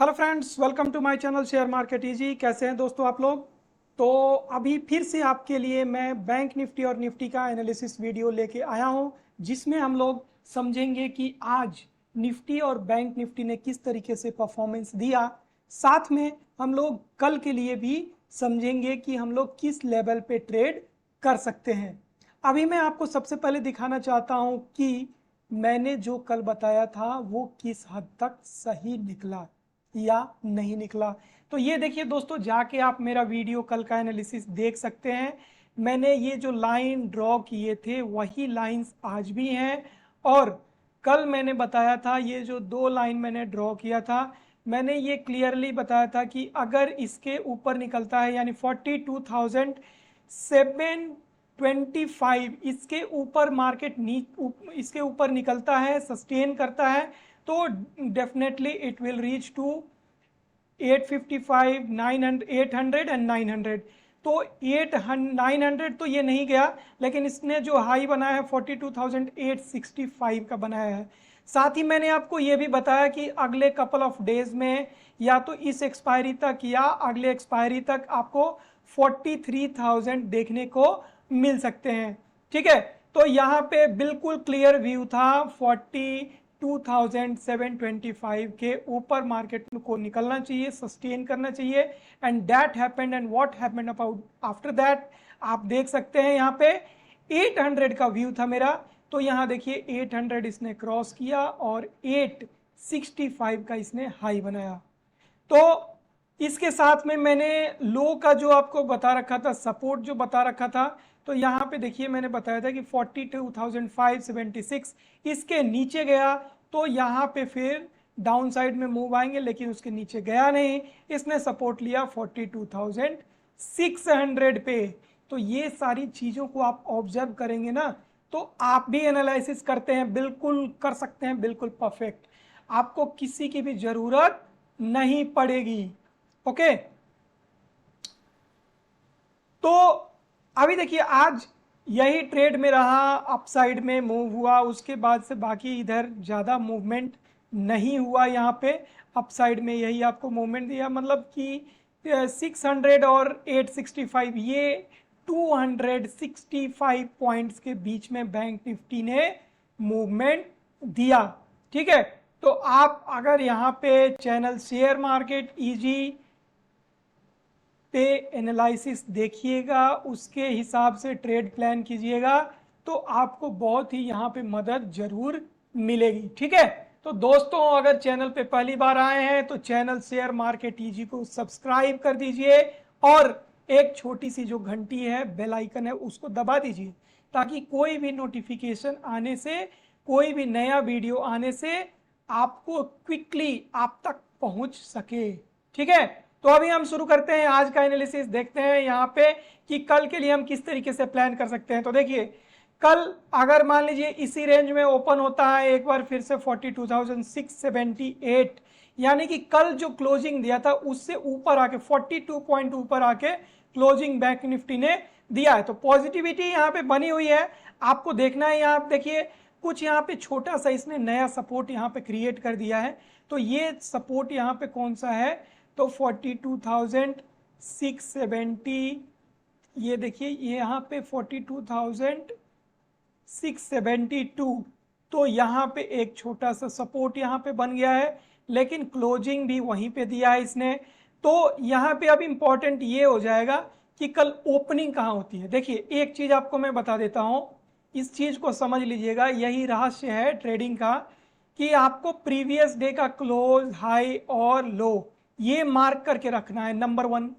Hello friends, welcome to my channel share market easy. कैसे हैं दोस्तों आप लोग। तो अभी फिर से आपके लिए मैं बैंक निफ्टी और निफ्टी का एनालिसिस वीडियो लेके आया हूं, जिसमें हम लोग समझेंगे कि आज निफ्टी और बैंक निफ्टी ने किस तरीके से परफॉर्मेंस दिया। साथ में हम लोग कल के लिए भी समझेंगे कि हम लोग किस लेवल पे ट्रेड कर सकते हैं। अभी मैं आपको सबसे पहले दिखाना चाहता हूं कि मैंने जो कल बताया था वो किस हद तक सही निकला या नहीं निकला। तो ये देखिए दोस्तों, जाके आप मेरा वीडियो कल का एनालिसिस देख सकते हैं। मैंने ये जो लाइन ड्रॉ किए थे वही लाइंस आज भी हैं। और कल मैंने बताया था, ये जो दो लाइन मैंने ड्रॉ किया था, मैंने ये क्लियरली बताया था कि अगर इसके ऊपर निकलता है यानी 42,725, इसके ऊपर मार्केट इसके ऊपर निकलता है, सस्टेन करता है, तो definitely it will reach to 855, 900, 800 एंड 900। तो 900 तो ये नहीं गया, लेकिन इसने जो हाई बनाया है 42,865 का बनाया है। साथ ही मैंने आपको ये भी बताया कि अगले कपल ऑफ डेज में या तो इस एक्सपायरी तक या अगले एक्सपायरी तक आपको 43,000 देखने को मिल सकते हैं। ठीक है, तो यहाँ पे बिल्कुल क्लियर व्यू था 42,725 के ऊपर मार्केट को निकलना चाहिए, सस्टेन करना चाहिए। And that happened. And what happened about after that, आप देख सकते हैं यहाँ पे 800 का व्यू था मेरा। तो यहाँ देखिए 800 इसने क्रॉस किया और 865 का इसने हाई बनाया। तो इसके साथ में मैंने लो का जो आपको बता रखा था, सपोर्ट जो बता रखा था, तो यहाँ पे देखिए मैंने बताया था कि 42,576 इसके नीचे गया तो यहाँ पे फिर डाउन साइड में मूव आएंगे, लेकिन उसके नीचे गया नहीं, इसने सपोर्ट लिया 42,600 पे। तो ये सारी चीज़ों को आप ऑब्जर्व करेंगे ना, तो आप भी एनालिसिस करते हैं, बिल्कुल कर सकते हैं, बिल्कुल परफेक्ट, आपको किसी की भी जरूरत नहीं पड़ेगी। ओके, तो अभी देखिए आज यही ट्रेड में रहा, अपसाइड में मूव हुआ, उसके बाद से बाकी इधर ज़्यादा मूवमेंट नहीं हुआ। यहाँ पे अपसाइड में यही आपको मूवमेंट दिया, मतलब कि 600 और 865, ये 265 पॉइंट्स के बीच में बैंक निफ्टी ने मूवमेंट दिया। ठीक है, तो आप अगर यहाँ पे चैनल शेयर मार्केट इजी पे एनालिसिस देखिएगा, उसके हिसाब से ट्रेड प्लान कीजिएगा, तो आपको बहुत ही यहाँ पे मदद जरूर मिलेगी। ठीक है, तो दोस्तों अगर चैनल पे पहली बार आए हैं तो चैनल शेयर मार्केट इजी को सब्सक्राइब कर दीजिए और एक छोटी सी जो घंटी है, बेल आइकन है, उसको दबा दीजिए, ताकि कोई भी नोटिफिकेशन आने से, कोई भी नया वीडियो आने से आपको क्विकली आप तक पहुंच सके। ठीक है, तो अभी हम शुरू करते हैं आज का एनालिसिस। देखते हैं यहाँ पे कि कल के लिए हम किस तरीके से प्लान कर सकते हैं। तो देखिए, कल अगर मान लीजिए इसी रेंज में ओपन होता है एक बार फिर से 42,678, यानी कि कल जो क्लोजिंग दिया था उससे ऊपर आके 42 पॉइंट ऊपर आके क्लोजिंग बैंक निफ्टी ने दिया है, तो पॉजिटिविटी यहाँ पे बनी हुई है। आपको देखना है, यहाँ देखिए कुछ यहाँ पे छोटा सा इसने नया सपोर्ट यहाँ पे क्रिएट कर दिया है। तो ये सपोर्ट यहाँ पे कौन सा है, तो 42,670, ये देखिए ये यहाँ पे 42,672, तो यहाँ पे एक छोटा सा सपोर्ट यहाँ पे बन गया है, लेकिन क्लोजिंग भी वहीं पे दिया है इसने। तो यहाँ पे अब इंपॉर्टेंट ये हो जाएगा कि कल ओपनिंग कहाँ होती है। देखिए एक चीज आपको मैं बता देता हूँ, इस चीज को समझ लीजिएगा, यही रहस्य है ट्रेडिंग का, कि आपको प्रीवियस डे का क्लोज, हाई और लो ये मार्क करके रखना है, नंबर 1।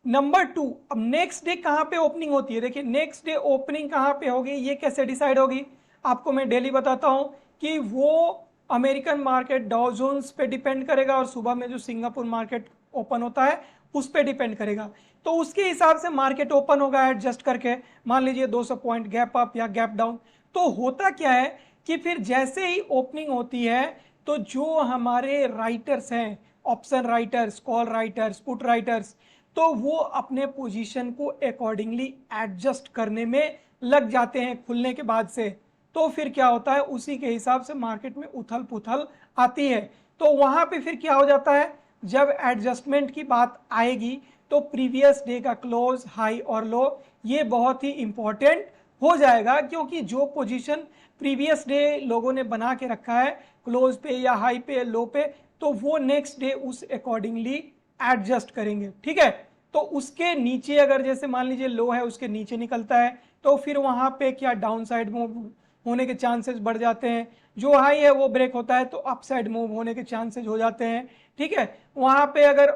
नंबर 2, अब नेक्स्ट डे कहाँ पे ओपनिंग होती है। देखिए नेक्स्ट डे ओपनिंग कहाँ पे होगी, ये कैसे डिसाइड होगी, आपको मैं डेली बताता हूँ कि वो अमेरिकन मार्केट डाउ जोन्स पे डिपेंड करेगा और सुबह में जो सिंगापुर मार्केट ओपन होता है उस पे डिपेंड करेगा। तो उसके हिसाब से मार्केट ओपन होगा एडजस्ट करके, मान लीजिए 200 पॉइंट गैप अप या गैप डाउन। तो होता क्या है कि फिर जैसे ही ओपनिंग होती है तो जो हमारे राइटर्स हैं, option writers, call writers, put writers, तो वो अपने पोजीशन को अकॉर्डिंगली एडजस्ट करने में लग जाते हैं खुलने के बाद से। तो फिर क्या होता है, उसी के हिसाब से मार्केट में उथल पुथल आती है। तो वहां पे फिर क्या हो जाता है, जब एडजस्टमेंट की बात आएगी तो प्रीवियस डे का क्लोज, हाई और लो ये बहुत ही इंपॉर्टेंट हो जाएगा, क्योंकि जो पोजीशन प्रीवियस डे लोगों ने बना के रखा है क्लोज पे या हाई पे या लो पे, तो वो नेक्स्ट डे उस अकॉर्डिंगली एडजस्ट करेंगे। ठीक है, तो उसके नीचे अगर जैसे मान लीजिए लो है उसके नीचे निकलता है तो फिर वहां पे क्या डाउन साइड मूव होने के चांसेस बढ़ जाते हैं, जो हाई है वो ब्रेक होता है तो अप साइड मूव होने के चांसेस हो जाते हैं। ठीक है, वहां पे अगर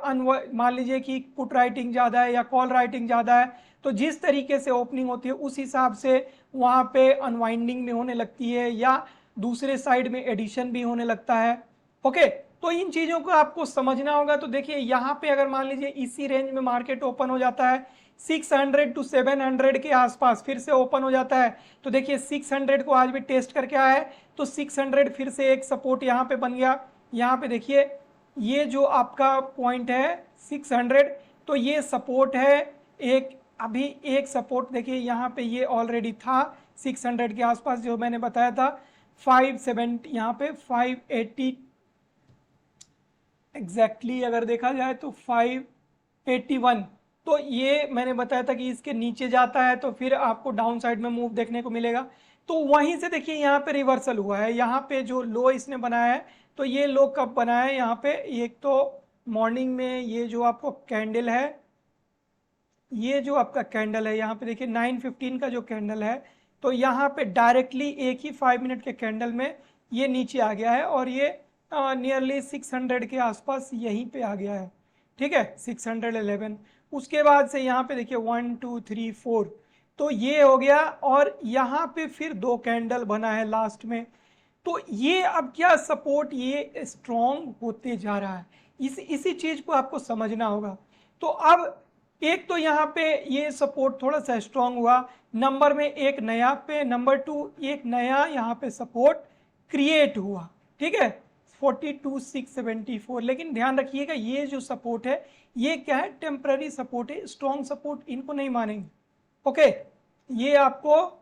मान लीजिए कि पुट राइटिंग ज़्यादा है या कॉल राइटिंग ज़्यादा है तो जिस तरीके से ओपनिंग होती है उस हिसाब से वहां पे अनवाइंडिंग भी होने लगती है या दूसरे साइड में एडिशन भी होने लगता है। ओके, तो इन चीज़ों को आपको समझना होगा। तो देखिए यहाँ पे अगर मान लीजिए इसी रेंज में मार्केट ओपन हो जाता है 600 टू 700 के आसपास फिर से ओपन हो जाता है, तो देखिए 600 को आज भी टेस्ट करके आया है तो 600 फिर से एक सपोर्ट यहाँ पे बन गया। यहाँ पे देखिए ये जो आपका पॉइंट है 600, तो ये सपोर्ट है एक, अभी एक सपोर्ट देखिए यहाँ पे ये ऑलरेडी था 600 के आसपास जो मैंने बताया था 570, यहाँ पे 580 एग्जैक्टली अगर देखा जाए तो 581, तो ये मैंने बताया था कि इसके नीचे जाता है तो फिर आपको डाउन साइड में मूव देखने को मिलेगा। तो वहीं से देखिए यहाँ पे रिवर्सल हुआ है, यहाँ पे जो लो इसने बनाया है तो ये लो कब बनाया है यहाँ पे, एक तो मॉर्निंग में ये जो आपको कैंडल है, ये जो आपका कैंडल है यहाँ पे देखिए 9:15 का जो कैंडल है, तो यहाँ पे डायरेक्टली एक ही 5 मिनट के कैंडल में ये नीचे आ गया है और ये नियरली 600 के आसपास यहीं पे आ गया है। ठीक है, 611, उसके बाद से यहाँ पे देखिए 1 2 3 4, तो ये हो गया और यहाँ पे फिर दो कैंडल बना है लास्ट में। तो ये अब क्या सपोर्ट ये स्ट्रॉन्ग होते जा रहा है, इसी चीज को आपको समझना होगा। तो अब एक तो यहाँ पे ये सपोर्ट थोड़ा सा स्ट्रॉन्ग हुआ, नंबर में एक नया पे, नंबर टू एक नया यहाँ पे सपोर्ट क्रिएट हुआ। ठीक है, 42,674, लेकिन ध्यान रखिएगा ये जो सपोर्ट है ये क्या है, टेम्पररी सपोर्ट है, स्ट्रॉन्ग सपोर्ट इनको नहीं मानेंगे। ओके, ये आपको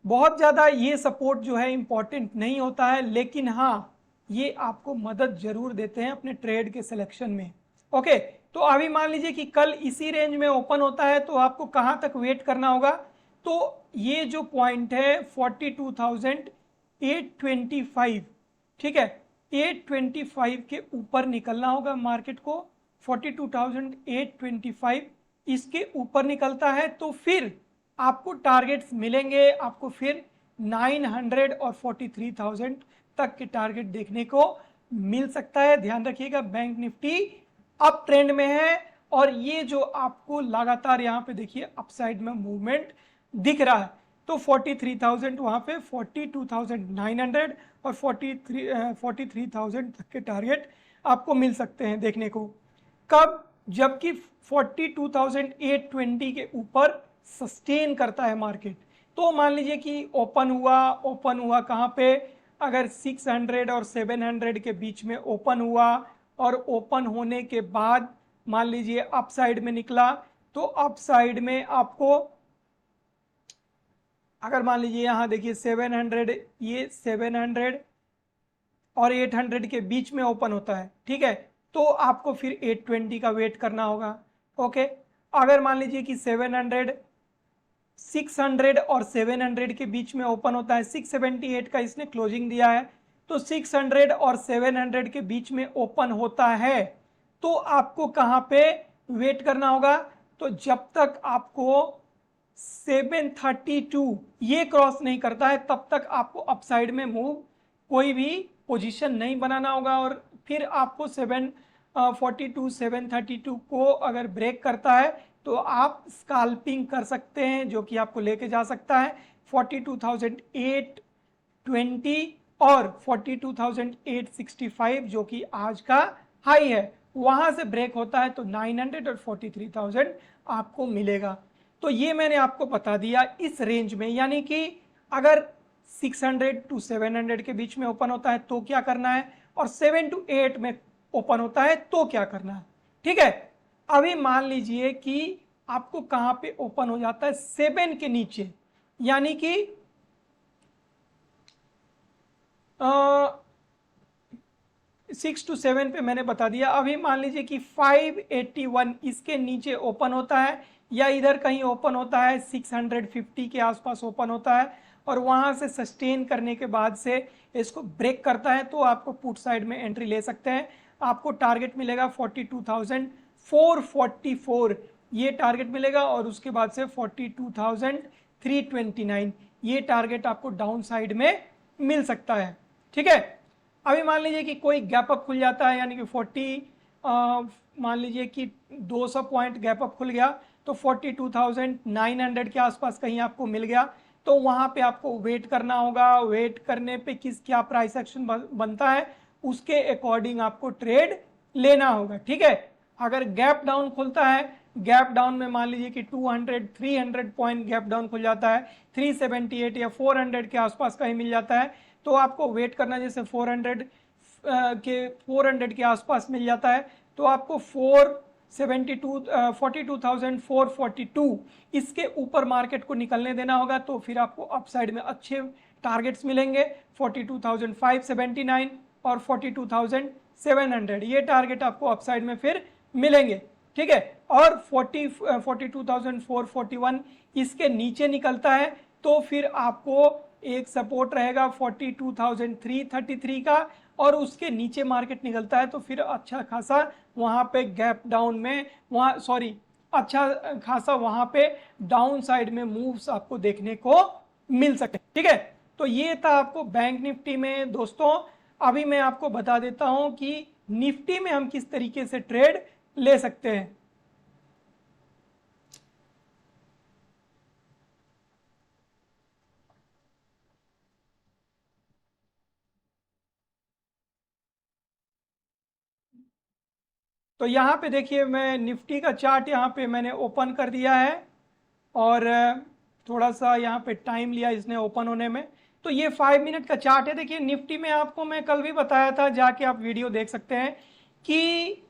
बहुत ज़्यादा ये सपोर्ट जो है इंपॉर्टेंट नहीं होता है, लेकिन हाँ ये आपको मदद जरूर देते हैं अपने ट्रेड के सिलेक्शन में। ओके, तो अभी मान लीजिए कि कल इसी रेंज में ओपन होता है तो आपको कहाँ तक वेट करना होगा, तो ये जो पॉइंट है 42,825, ठीक है, 825 के ऊपर निकलना होगा मार्केट को। 42,825 इसके ऊपर निकलता है तो फिर आपको टारगेट्स मिलेंगे, आपको फिर 900 और 43,000 तक के टारगेट देखने को मिल सकता है। ध्यान रखिएगा बैंक निफ्टी अप ट्रेंड में है और ये जो आपको लगातार यहाँ पे देखिए अपसाइड में मूवमेंट दिख रहा है, तो 43,000 वहाँ पे 42,900 और 43,000 तक के टारगेट आपको मिल सकते हैं देखने को। कब, जबकि 42,820 के ऊपर सस्टेन करता है मार्केट, तो मान लीजिए कि ओपन हुआ कहाँ पे, अगर 600 और 700 के बीच में ओपन हुआ और ओपन होने के बाद मान लीजिए अप साइड में निकला, तो अप साइड में आपको अगर मान लीजिए यहाँ देखिए 700, ये 700 और 800 के बीच में ओपन होता है, ठीक है, तो आपको फिर 820 का वेट करना होगा। ओके, अगर मान लीजिए कि 700, 600 और 700 के बीच में ओपन होता है, 678 का इसने क्लोजिंग दिया है, तो 600 और 700 के बीच में ओपन होता है तो आपको कहाँ पे वेट करना होगा, तो जब तक आपको 732 ये क्रॉस नहीं करता है तब तक आपको अपसाइड में मूव कोई भी पोजीशन नहीं बनाना होगा। और फिर आपको 742 732 को अगर ब्रेक करता है तो आप स्काल्पिंग कर सकते हैं, जो कि आपको लेके जा सकता है 42,820 और 42,865 जो कि आज का हाई है, वहां से ब्रेक होता है तो 900 और 43,000 आपको मिलेगा। तो ये मैंने आपको बता दिया इस रेंज में, यानी कि अगर 600 टू 700 के बीच में ओपन होता है तो क्या करना है, और 7 टू 8 में ओपन होता है तो क्या करना है। ठीक है, अभी मान लीजिए कि आपको कहां पे ओपन हो जाता है 7 के नीचे, यानी कि 6 to 7 पे मैंने बता दिया। अभी मान लीजिए कि 581 इसके नीचे ओपन होता है या इधर कहीं ओपन होता है, 650 के आसपास ओपन होता है और वहां से सस्टेन करने के बाद से इसको ब्रेक करता है, तो आपको पुट साइड में एंट्री ले सकते हैं। आपको टारगेट मिलेगा 42,444 ये टारगेट मिलेगा और उसके बाद से 42,329 ये टारगेट आपको डाउन साइड में मिल सकता है। ठीक है, अभी मान लीजिए कि कोई गैप अप खुल जाता है, यानी कि 40 मान लीजिए कि 200 पॉइंट गैप अप खुल गया तो 42,900 के आसपास कहीं आपको मिल गया, तो वहां पे आपको वेट करना होगा। वेट करने पे क्या प्राइस एक्शन बनता है उसके अकॉर्डिंग आपको ट्रेड लेना होगा। ठीक है, अगर गैप डाउन खुलता है, गैप डाउन में मान लीजिए कि 200-300 पॉइंट गैप डाउन खुल जाता है, 378 या 400 के आसपास कहीं मिल जाता है, तो आपको वेट करना। जैसे 400 के आसपास मिल जाता है तो आपको 42,442 इसके ऊपर मार्केट को निकलने देना होगा, तो फिर आपको अपसाइड में अच्छे टारगेट्स मिलेंगे। 42,579 और 42,700 ये टारगेट आपको अपसाइड में फिर मिलेंगे। ठीक है, और 42,441 इसके नीचे निकलता है तो फिर आपको एक सपोर्ट रहेगा 42,333 का, और उसके नीचे मार्केट निकलता है तो फिर अच्छा खासा वहां पे गैप डाउन में अच्छा खासा वहां पे डाउन साइड में मूव्स आपको देखने को मिल सकते हैं। ठीक है, तो ये था आपको बैंक निफ्टी में। दोस्तों अभी मैं आपको बता देता हूं कि निफ्टी में हम किस तरीके से ट्रेड ले सकते हैं। तो यहाँ पे देखिए, मैं निफ्टी का चार्ट यहाँ पे मैंने ओपन कर दिया है और थोड़ा सा यहाँ पे टाइम लिया इसने ओपन होने में। तो ये 5 मिनट का चार्ट है। देखिए निफ्टी में आपको मैं कल भी बताया था, जाके आप वीडियो देख सकते हैं कि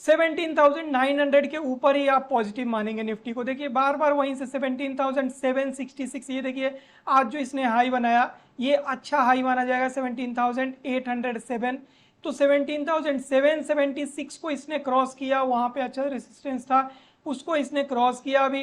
17,900 के ऊपर ही आप पॉजिटिव मानेंगे निफ्टी को। देखिए बार बार वहीं से 17,766, ये देखिए आज जो इसने हाई बनाया ये अच्छा हाई माना जाएगा 17,807। तो 17,776 को इसने क्रॉस किया, वहां पे अच्छा रेजिस्टेंस था, उसको इसने क्रॉस किया। अभी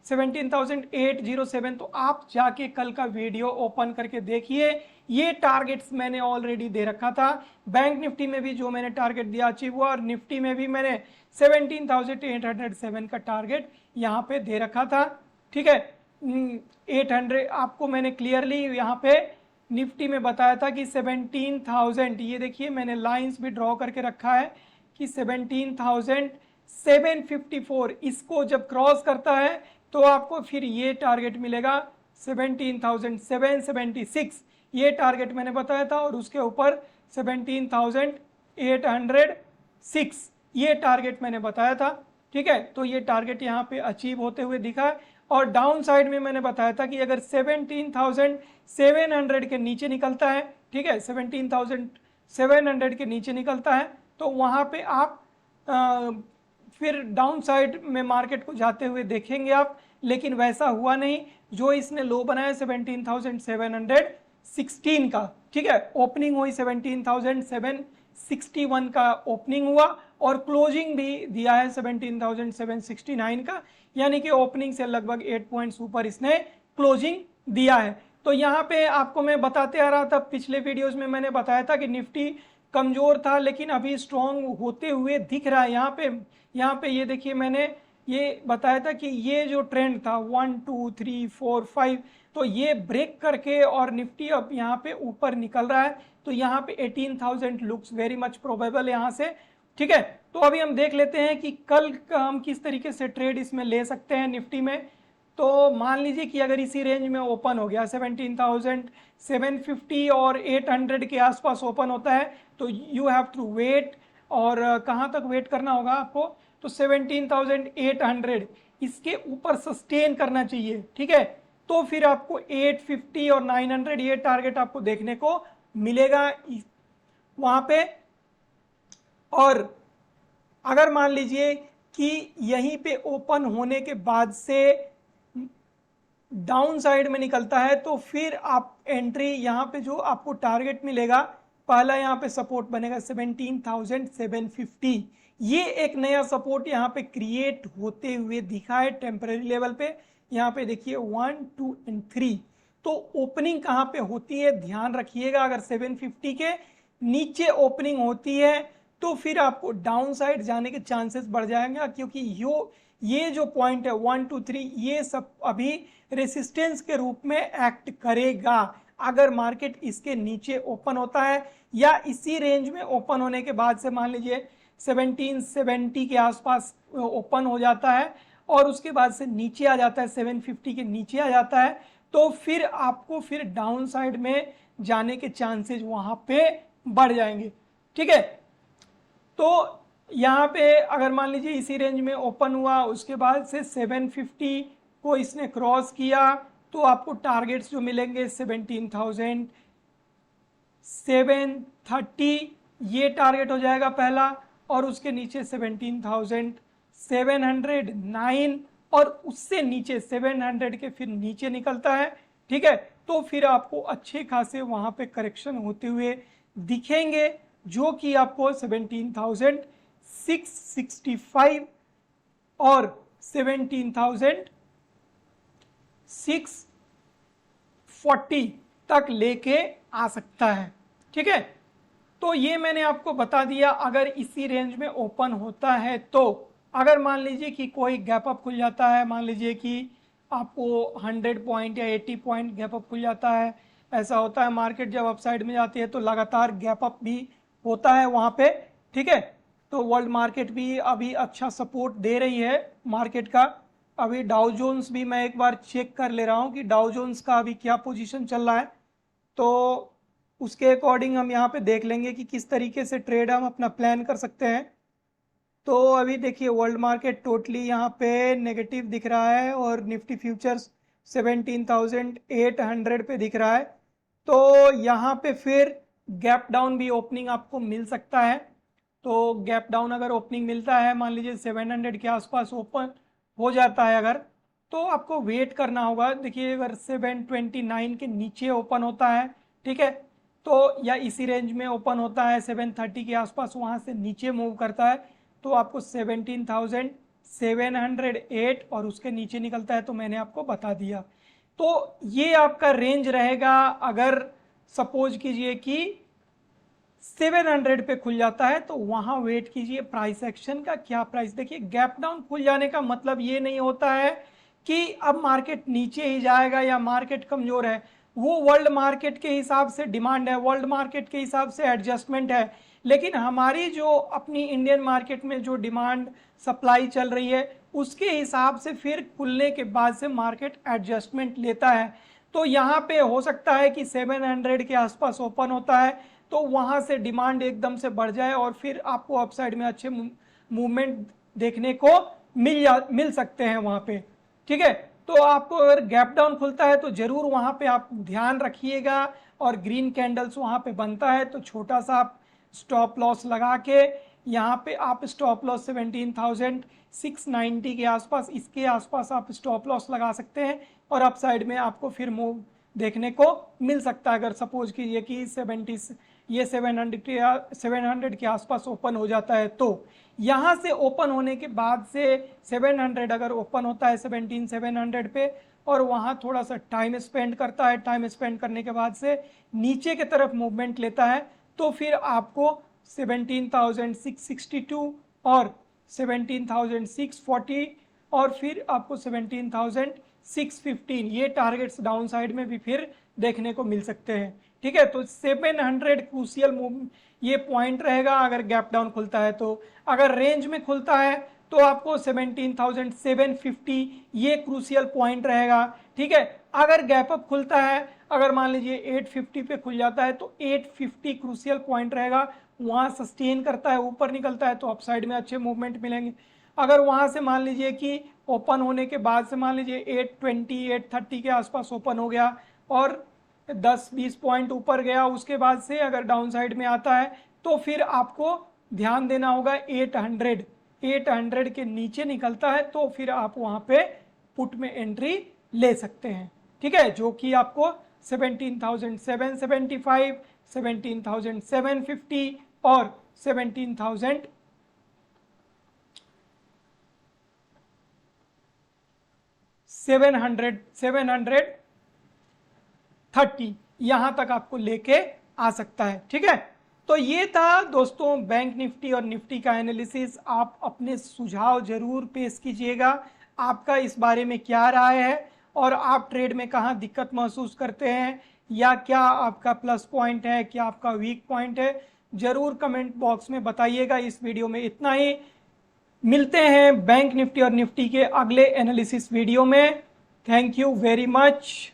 17,807। तो आप जाके कल का वीडियो ओपन करके देखिए, ये टारगेट्स मैंने ऑलरेडी दे रखा था। बैंक निफ्टी में भी जो मैंने टारगेट दिया अचीव हुआ, और निफ्टी में भी मैंने 17,807 का टारगेट यहाँ पे दे रखा था। ठीक है, 800 आपको मैंने क्लियरली यहाँ पे निफ्टी में बताया था कि 17,000, ये देखिए मैंने लाइंस भी ड्रॉ करके रखा है कि 17,754 इसको जब क्रॉस करता है तो आपको फिर ये टारगेट मिलेगा 17,776, ये टारगेट मैंने बताया था, और उसके ऊपर 17,806 ये टारगेट मैंने बताया था। ठीक है, तो ये टारगेट यहाँ पे अचीव होते हुए दिखा है। और डाउन साइड में मैंने बताया था कि अगर 17,700 के नीचे निकलता है, ठीक है, 17,700 के नीचे निकलता है तो वहाँ पे आप फिर डाउन साइड में मार्केट को जाते हुए देखेंगे आप, लेकिन वैसा हुआ नहीं। जो इसने लो बनाया 17,716 का, ठीक है, ओपनिंग हुई 17,761 का ओपनिंग हुआ, और क्लोजिंग भी दिया है 17,769 का, यानी कि ओपनिंग से लगभग 8 पॉइंट्स ऊपर इसने क्लोजिंग दिया है। तो यहाँ पे आपको मैं बताते आ रहा था, पिछले वीडियोस में मैंने बताया था कि निफ्टी कमजोर था लेकिन अभी स्ट्रॉन्ग होते हुए दिख रहा है। यहाँ पे ये देखिए, मैंने ये बताया था कि ये जो ट्रेंड था 1 2 3 4 5, तो ये ब्रेक करके और निफ्टी अब यहाँ पे ऊपर निकल रहा है, तो यहाँ पे 18,000 लुक्स वेरी मच प्रोबेबल यहाँ से। ठीक है, तो अभी हम देख लेते हैं कि कल हम किस तरीके से ट्रेड इसमें ले सकते हैं निफ्टी में। तो मान लीजिए कि अगर इसी रेंज में ओपन हो गया 17,750 और 800 के आसपास ओपन होता है, तो यू हैव टू वेट। और कहाँ तक वेट करना होगा आपको, तो 17,800 इसके ऊपर सस्टेन करना चाहिए। ठीक है, तो फिर आपको 850 और 900 ये टारगेट आपको देखने को मिलेगा वहां पे। और अगर मान लीजिए कि यहीं पे ओपन होने के बाद से डाउन साइड में निकलता है तो फिर आप एंट्री यहाँ पे जो आपको टारगेट मिलेगा, पहला यहाँ पे सपोर्ट बनेगा 17,750। ये एक नया सपोर्ट यहाँ पे क्रिएट होते हुए दिखा है टेम्पररी लेवल पे। यहाँ पे देखिए 1 2 एंड 3। तो ओपनिंग कहाँ पे होती है ध्यान रखिएगा, अगर 750 के नीचे ओपनिंग होती है तो फिर आपको डाउन साइड जाने के चांसेस बढ़ जाएंगे, क्योंकि ये जो पॉइंट है 1 2 3 ये सब अभी रेसिस्टेंस के रूप में एक्ट करेगा। अगर मार्केट इसके नीचे ओपन होता है या इसी रेंज में ओपन होने के बाद से मान लीजिए 1770 के आसपास ओपन हो जाता है और उसके बाद से नीचे आ जाता है 750 के नीचे आ जाता है, तो फिर आपको फिर डाउन साइड में जाने के चांसेस वहां पे बढ़ जाएंगे। ठीक है, तो यहाँ पे अगर मान लीजिए इसी रेंज में ओपन हुआ, उसके बाद से 750 को इसने क्रॉस किया तो आपको टारगेट्स जो मिलेंगे 17,730 ये टारगेट हो जाएगा पहला, और उसके नीचे 17,709 और उससे नीचे 700 के फिर नीचे निकलता है। ठीक है, तो फिर आपको अच्छे खासे वहां पे करेक्शन होते हुए दिखेंगे, जो कि आपको 17,665 और 17,640 तक लेके आ सकता है। ठीक है, तो ये मैंने आपको बता दिया अगर इसी रेंज में ओपन होता है तो। अगर मान लीजिए कि कोई गैप अप खुल जाता है, मान लीजिए कि आपको 100 पॉइंट या 80 पॉइंट गैप अप खुल जाता है, ऐसा होता है मार्केट जब अपसाइड में जाती है तो लगातार गैप अप भी होता है वहाँ पे। ठीक है, तो वर्ल्ड मार्केट भी अभी अच्छा सपोर्ट दे रही है मार्केट का। अभी डाउ जोन्स भी मैं एक बार चेक कर ले रहा हूँ कि डाउ जोन्स का अभी क्या पोजीशन चल रहा है, तो उसके अकॉर्डिंग हम यहाँ पे देख लेंगे कि किस तरीके से ट्रेड हम अपना प्लान कर सकते हैं। तो अभी देखिए वर्ल्ड मार्केट टोटली यहाँ पे नेगेटिव दिख रहा है और निफ्टी फ्यूचर्स 17,800 पे दिख रहा है। तो यहाँ पे फिर गैप डाउन भी ओपनिंग आपको मिल सकता है। तो गैप डाउन अगर ओपनिंग मिलता है, मान लीजिए 700 के आसपास ओपन हो जाता है अगर, तो आपको वेट करना होगा। देखिए अगर 729 के नीचे ओपन होता है, ठीक है, तो या इसी रेंज में ओपन होता है 730 के आसपास, वहाँ से नीचे मूव करता है तो आपको 17,708 और उसके नीचे निकलता है तो मैंने आपको बता दिया। तो ये आपका रेंज रहेगा अगर सपोज कीजिए कि 700 पे खुल जाता है तो वहां वेट कीजिए प्राइस एक्शन का क्या प्राइस। देखिए गैप डाउन खुल जाने का मतलब ये नहीं होता है कि अब मार्केट नीचे ही जाएगा या मार्केट कमजोर है, वो वर्ल्ड मार्केट के हिसाब से डिमांड है, वर्ल्ड मार्केट के हिसाब से एडजस्टमेंट है। लेकिन हमारी जो अपनी इंडियन मार्केट में जो डिमांड सप्लाई चल रही है उसके हिसाब से फिर खुलने के बाद से मार्केट एडजस्टमेंट लेता है। तो यहाँ पे हो सकता है कि 700 के आसपास ओपन होता है तो वहाँ से डिमांड एकदम से बढ़ जाए और फिर आपको अपसाइड में अच्छे मूवमेंट देखने को मिल सकते हैं वहाँ पे। ठीक है, तो आपको अगर गैप डाउन खुलता है तो जरूर वहाँ पे आप ध्यान रखिएगा और ग्रीन कैंडल्स वहाँ पे बनता है तो छोटा सा आप स्टॉप लॉस लगा के यहाँ पे आप स्टॉप लॉस 17,690 के आसपास, इसके आसपास आप स्टॉप लॉस लगा सकते हैं और अपसाइड में आपको फिर मूव देखने को मिल सकता है। अगर सपोज कीजिए कि 700 के आसपास ओपन हो जाता है तो यहाँ से ओपन होने के बाद से 700 अगर ओपन होता है 17,700 पे और वहाँ थोड़ा सा टाइम स्पेंड करता है, टाइम स्पेंड करने के बाद से नीचे की तरफ मूवमेंट लेता है तो फिर आपको 17,662 और 17,640 और फिर आपको 17,615 ये टारगेट्स डाउन साइड में भी फिर देखने को मिल सकते हैं। ठीक है, तो 700 क्रूशियल मूव ये पॉइंट रहेगा अगर गैप डाउन खुलता है। तो अगर रेंज में खुलता है तो आपको 17,750 ये क्रूशियल पॉइंट रहेगा। ठीक है, अगर गैप अप खुलता है, अगर मान लीजिए 850 पे खुल जाता है तो 850 क्रूशियल पॉइंट रहेगा, वहाँ सस्टेन करता है ऊपर निकलता है तो अपसाइड में अच्छे मूवमेंट मिलेंगे। अगर वहाँ से मान लीजिए कि ओपन होने के बाद से मान लीजिए 820 830 के आसपास ओपन हो गया और 10-20 पॉइंट ऊपर गया, उसके बाद से अगर डाउन साइड में आता है तो फिर आपको ध्यान देना होगा 800 के नीचे निकलता है तो फिर आप वहाँ पे पुट में एंट्री ले सकते हैं, ठीक है, जो कि आपको 17,775, 17,750 और 17,730 यहाँ तक आपको लेके आ सकता है, ठीक है। तो ये था दोस्तों बैंक निफ्टी और निफ्टी का एनालिसिस। आप अपने सुझाव जरूर पेश कीजिएगा, आपका इस बारे में क्या राय है और आप ट्रेड में कहाँ दिक्कत महसूस करते हैं, या क्या आपका प्लस पॉइंट है, क्या आपका वीक पॉइंट है, जरूर कमेंट बॉक्स में बताइएगा। इस वीडियो में इतना ही, मिलते हैं बैंक निफ्टी और निफ्टी के अगले एनालिसिस वीडियो में। Thank you very much.